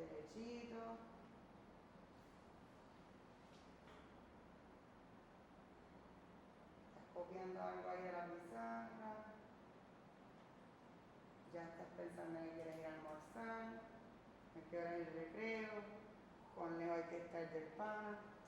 derechito. Estás copiando algo ahí de la pizarra. Ya estás pensando en que quieres ir a almorzar, en qué hora es el recreo, con Leo hay que estar del pan.